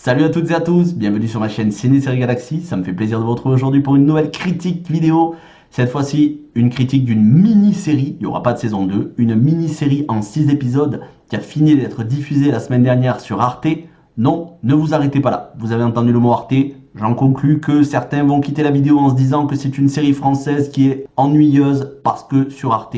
Salut à toutes et à tous, bienvenue sur ma chaîne Ciné Série Galaxy, ça me fait plaisir de vous retrouver aujourd'hui pour une nouvelle critique vidéo. Cette fois-ci, une critique d'une mini-série, il n'y aura pas de saison 2, une mini-série en 6 épisodes qui a fini d'être diffusée la semaine dernière sur Arte. Non, ne vous arrêtez pas là, vous avez entendu le mot Arte, j'en conclus que certains vont quitter la vidéo en se disant que c'est une série française qui est ennuyeuse parce que sur Arte.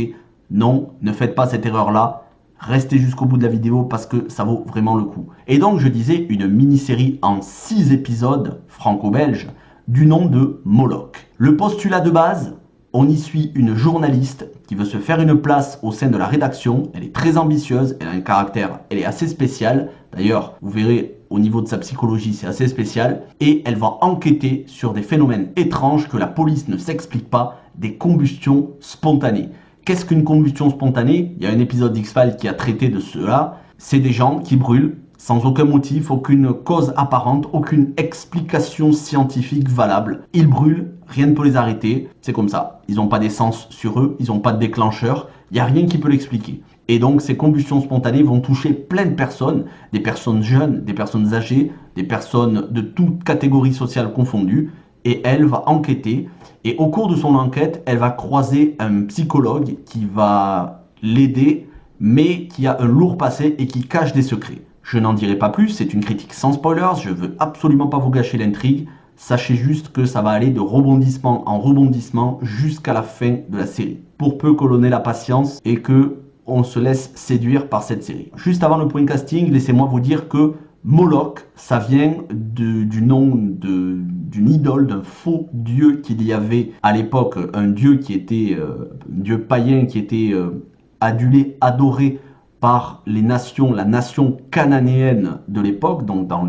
Non, ne faites pas cette erreur-là. Restez jusqu'au bout de la vidéo parce que ça vaut vraiment le coup. Et donc je disais une mini-série en 6 épisodes franco-belges du nom de Moloch. Le postulat de base, on y suit une journaliste qui veut se faire une place au sein de la rédaction. Elle est très ambitieuse, elle a un caractère, elle est assez spéciale. D'ailleurs, vous verrez au niveau de sa psychologie, c'est assez spécial. Et elle va enquêter sur des phénomènes étranges que la police ne s'explique pas, des combustions spontanées. Qu'est-ce qu'une combustion spontanée? Il y a un épisode d'X-Files qui a traité de cela. C'est des gens qui brûlent sans aucun motif, aucune cause apparente, aucune explication scientifique valable. Ils brûlent, rien ne peut les arrêter. C'est comme ça. Ils n'ont pas d'essence sur eux, ils n'ont pas de déclencheur. Il n'y a rien qui peut l'expliquer. Et donc ces combustions spontanées vont toucher plein de personnes, des personnes jeunes, des personnes âgées, des personnes de toute catégorie sociale confondue. Et elle va enquêter. Et au cours de son enquête, elle va croiser un psychologue qui va l'aider, mais qui a un lourd passé et qui cache des secrets. Je n'en dirai pas plus, c'est une critique sans spoilers, je veux absolument pas vous gâcher l'intrigue. Sachez juste que ça va aller de rebondissement en rebondissement jusqu'à la fin de la série. Pour peu que l'on ait la patience et que on se laisse séduire par cette série. Juste avant le point casting, laissez-moi vous dire que Moloch, ça vient du nom d'une idole, d'un faux dieu qu'il y avait à l'époque, un dieu qui était un dieu païen qui était adulé, adoré par les nations, la nation cananéenne de l'époque, donc dans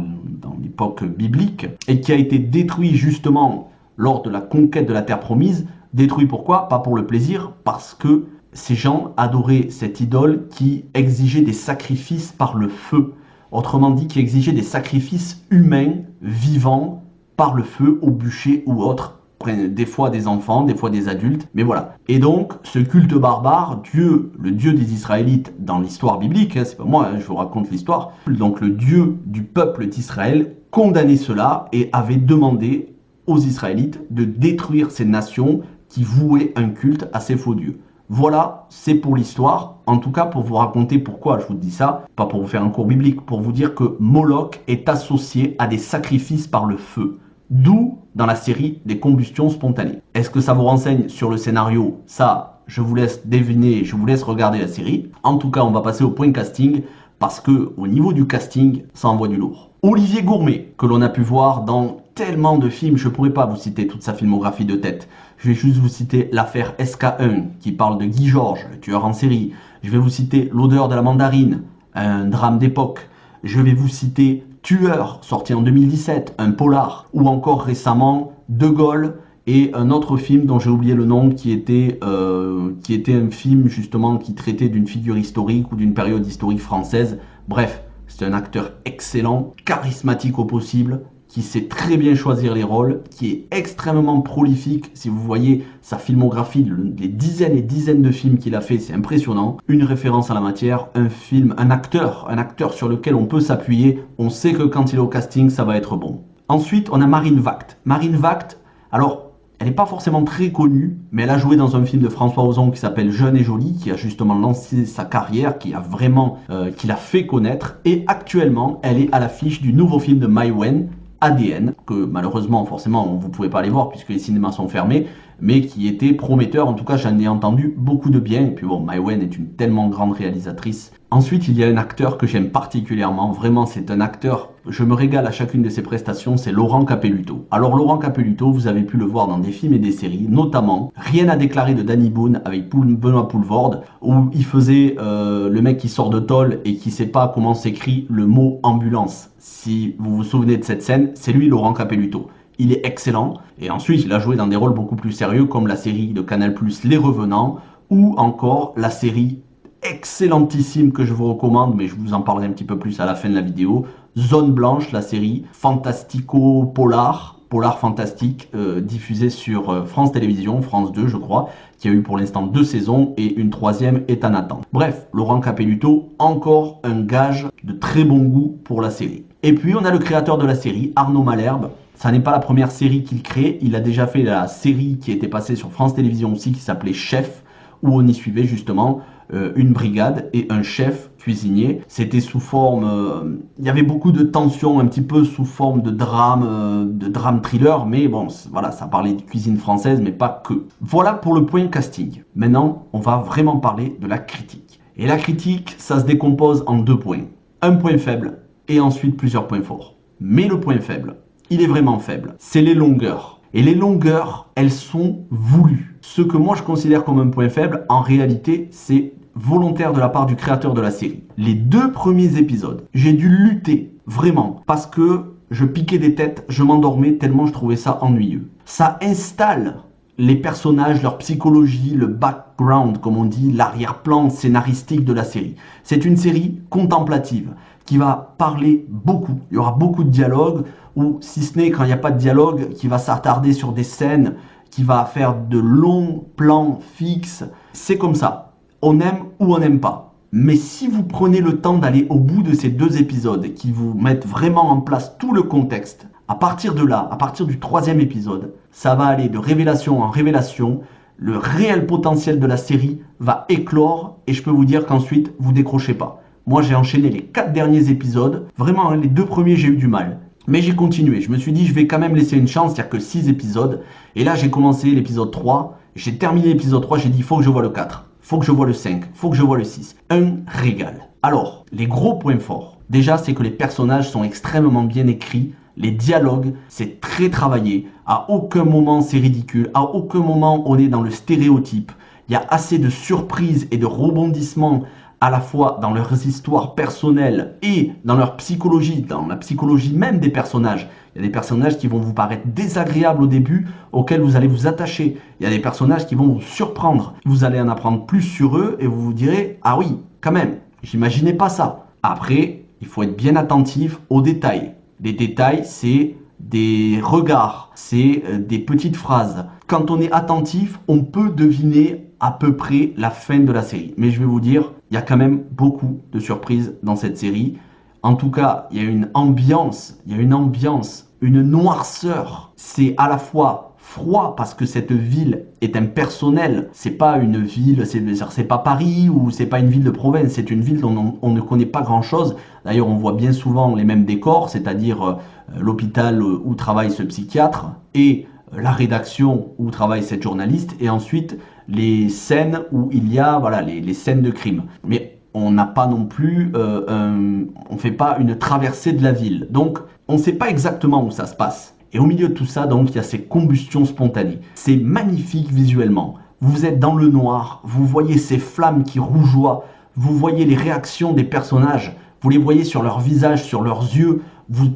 l'époque biblique, et qui a été détruit justement lors de la conquête de la terre promise. Détruit pourquoi? Pas pour le plaisir, parce que ces gens adoraient cette idole qui exigeait des sacrifices par le feu. Autrement dit, qui exigeait des sacrifices humains, vivants, par le feu, au bûcher ou autre. Des fois des enfants, des fois des adultes, mais voilà. Et donc, ce culte barbare, Dieu, le Dieu des Israélites dans l'histoire biblique, c'est pas moi, je vous raconte l'histoire, donc le Dieu du peuple d'Israël condamnait cela et avait demandé aux Israélites de détruire ces nations qui vouaient un culte à ces faux dieux. Voilà, c'est pour l'histoire. En tout cas, pour vous raconter pourquoi je vous dis ça, pas pour vous faire un cours biblique, pour vous dire que Moloch est associé à des sacrifices par le feu. D'où, dans la série, des combustions spontanées. Est-ce que ça vous renseigne sur le scénario? Ça, je vous laisse deviner, je vous laisse regarder la série. En tout cas, on va passer au point casting, parce que au niveau du casting, ça envoie du lourd. Olivier Gourmet, que l'on a pu voir dans tellement de films, je ne pourrais pas vous citer toute sa filmographie de tête. Je vais juste vous citer l'affaire SK1, qui parle de Guy Georges, le tueur en série. Je vais vous citer L'odeur de la mandarine, un drame d'époque. Je vais vous citer Tueur, sorti en 2017, un polar. Ou encore récemment, De Gaulle et un autre film dont j'ai oublié le nom, qui était un film justement qui traitait d'une figure historique ou d'une période historique française. Bref, c'est un acteur excellent, charismatique au possible, qui sait très bien choisir les rôles, qui est extrêmement prolifique. Si vous voyez sa filmographie, les dizaines et dizaines de films qu'il a fait, c'est impressionnant. Une référence à la matière, un acteur sur lequel on peut s'appuyer. On sait que quand il est au casting, ça va être bon. Ensuite, on a Marine Vact. Marine Vact, alors, elle n'est pas forcément très connue, mais elle a joué dans un film de François Ozon qui s'appelle Jeune et Jolie, qui a justement lancé sa carrière, qui l'a fait connaître. Et actuellement, elle est à l'affiche du nouveau film de Maïwenn, ADN, que malheureusement, forcément, vous ne pouvez pas aller voir puisque les cinémas sont fermés, mais qui était prometteur. En tout cas, j'en ai entendu beaucoup de bien. Et puis bon, Maïwenn est une tellement grande réalisatrice. Ensuite, il y a un acteur que j'aime particulièrement. Vraiment, c'est un acteur, je me régale à chacune de ses prestations, c'est Laurent Capelluto. Alors Laurent Capelluto, vous avez pu le voir dans des films et des séries, notamment Rien à déclarer de Danny Boone avec Benoît Poelvoorde, où il faisait le mec qui sort de tôle et qui sait pas comment s'écrit le mot ambulance. Si vous vous souvenez de cette scène, c'est lui Laurent Capelluto. Il est excellent. Et ensuite, il a joué dans des rôles beaucoup plus sérieux comme la série de Canal+, Les Revenants, ou encore la série excellentissime que je vous recommande, mais je vous en parlerai un petit peu plus à la fin de la vidéo, Zone Blanche, la série fantastico-polar, polar fantastique, diffusée sur France Télévisions, France 2 je crois, qui a eu pour l'instant 2 saisons et une 3e est en attente. Bref, Laurent Capelluto, encore un gage de très bon goût pour la série. Et puis on a le créateur de la série, Arnaud Malherbe. Ça n'est pas la première série qu'il crée, il a déjà fait la série qui était passée sur France Télévisions aussi, qui s'appelait Chef, où on y suivait justement une brigade et un chef cuisinier. C'était sous forme... il y avait beaucoup de tension, un petit peu sous forme de drame thriller, mais bon, voilà, ça parlait de cuisine française, mais pas que. Voilà pour le point casting. Maintenant, on va vraiment parler de la critique. Et la critique, ça se décompose en 2 points. Un point faible et ensuite plusieurs points forts. Mais le point faible, il est vraiment faible, c'est les longueurs. Et les longueurs, elles sont voulues. Ce que moi je considère comme un point faible, en réalité, c'est volontaire de la part du créateur de la série. Les 2 premiers épisodes, j'ai dû lutter, vraiment, parce que je piquais des têtes, je m'endormais tellement je trouvais ça ennuyeux. Ça installe les personnages, leur psychologie, le background, comme on dit, l'arrière-plan scénaristique de la série. C'est une série contemplative qui va parler beaucoup. Il y aura beaucoup de dialogues, ou si ce n'est quand il n'y a pas de dialogue, qui va s'attarder sur des scènes, qui va faire de longs plans fixes. C'est comme ça. On aime ou on n'aime pas. Mais si vous prenez le temps d'aller au bout de ces 2 épisodes, qui vous mettent vraiment en place tout le contexte, à partir de là, à partir du 3e épisode, ça va aller de révélation en révélation. Le réel potentiel de la série va éclore et je peux vous dire qu'ensuite, vous décrochez pas. Moi, j'ai enchaîné les 4 derniers épisodes. Vraiment, les 2 premiers, j'ai eu du mal. Mais j'ai continué. Je me suis dit, je vais quand même laisser une chance. Il n'y a que 6 épisodes. Et là, j'ai commencé l'épisode 3. J'ai terminé l'épisode 3. J'ai dit, il faut que je voie le 4. Il faut que je voie le 5. Il faut que je voie le 6. Un régal. Alors, les gros points forts. Déjà, c'est que les personnages sont extrêmement bien écrits. Les dialogues, c'est très travaillé. À aucun moment, c'est ridicule. À aucun moment, on est dans le stéréotype. Il y a assez de surprises et de rebondissements à la fois dans leurs histoires personnelles et dans leur psychologie, dans la psychologie même des personnages. Il y a des personnages qui vont vous paraître désagréables au début, auxquels vous allez vous attacher. Il y a des personnages qui vont vous surprendre. Vous allez en apprendre plus sur eux et vous vous direz « Ah oui, quand même, j'imaginais pas ça ». Après, il faut être bien attentif aux détails. Les détails, c'est des regards, c'est des petites phrases. Quand on est attentif, on peut deviner à peu près la fin de la série. Mais je vais vous dire, il y a quand même beaucoup de surprises dans cette série. En tout cas, il y a une ambiance, une noirceur. C'est à la fois froid parce que cette ville est impersonnelle. C'est pas une ville, c'est pas Paris ou c'est pas une ville de province. C'est une ville dont on ne connaît pas grand chose. D'ailleurs, on voit bien souvent les mêmes décors, c'est-à-dire l'hôpital où travaille ce psychiatre et la rédaction où travaille cette journaliste et ensuite les scènes où il y a voilà, les scènes de crime. Mais on n'a pas non plus, on fait pas une traversée de la ville. Donc, on ne sait pas exactement où ça se passe. Et au milieu de tout ça, donc, il y a ces combustions spontanées. C'est magnifique visuellement. Vous êtes dans le noir, vous voyez ces flammes qui rougeoient, vous voyez les réactions des personnages, vous les voyez sur leur visage, sur leurs yeux.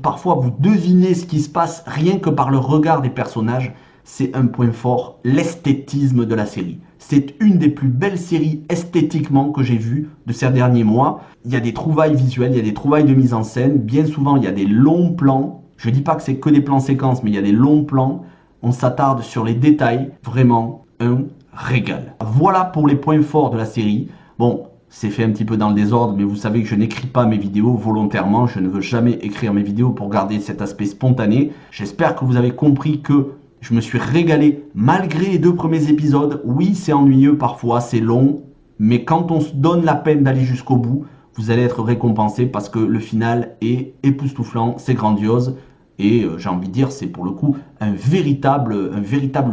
Parfois, vous devinez ce qui se passe rien que par le regard des personnages. C'est un point fort, l'esthétisme de la série. C'est une des plus belles séries esthétiquement que j'ai vues de ces derniers mois. Il y a des trouvailles visuelles, il y a des trouvailles de mise en scène. Bien souvent, il y a des longs plans. Je ne dis pas que c'est que des plans séquences, mais il y a des longs plans. On s'attarde sur les détails. Vraiment un régal. Voilà pour les points forts de la série. Bon, c'est fait un petit peu dans le désordre, mais vous savez que je n'écris pas mes vidéos volontairement. Je ne veux jamais écrire mes vidéos pour garder cet aspect spontané. J'espère que vous avez compris que je me suis régalé malgré les 2 premiers épisodes. Oui, c'est ennuyeux parfois, c'est long. Mais quand on se donne la peine d'aller jusqu'au bout, vous allez être récompensé parce que le final est époustouflant, c'est grandiose. Et j'ai envie de dire, c'est pour le coup un véritable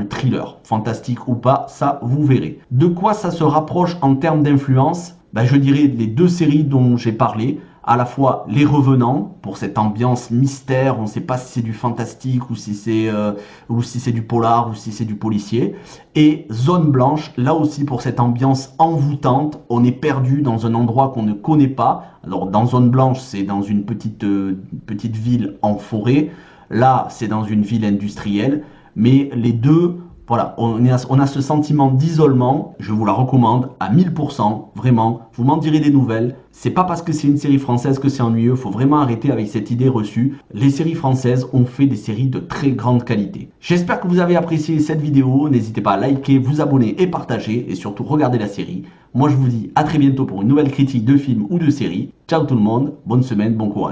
thriller. Fantastique ou pas, ça vous verrez. De quoi ça se rapproche en termes d'influence? Je dirais les 2 séries dont j'ai parlé. À la fois Les Revenants, pour cette ambiance mystère, on ne sait pas si c'est du fantastique ou si c'est du polar ou si c'est du policier. Et Zone Blanche, là aussi pour cette ambiance envoûtante, on est perdu dans un endroit qu'on ne connaît pas. Alors dans Zone Blanche, c'est dans une petite ville en forêt. Là, c'est dans une ville industrielle. Mais les deux... Voilà, on a ce sentiment d'isolement, je vous la recommande à 1000%, vraiment, vous m'en direz des nouvelles. C'est pas parce que c'est une série française que c'est ennuyeux, faut vraiment arrêter avec cette idée reçue. Les séries françaises ont fait des séries de très grande qualité. J'espère que vous avez apprécié cette vidéo, n'hésitez pas à liker, vous abonner et partager, et surtout regarder la série. Moi je vous dis à très bientôt pour une nouvelle critique de film ou de série. Ciao tout le monde, bonne semaine, bon courage.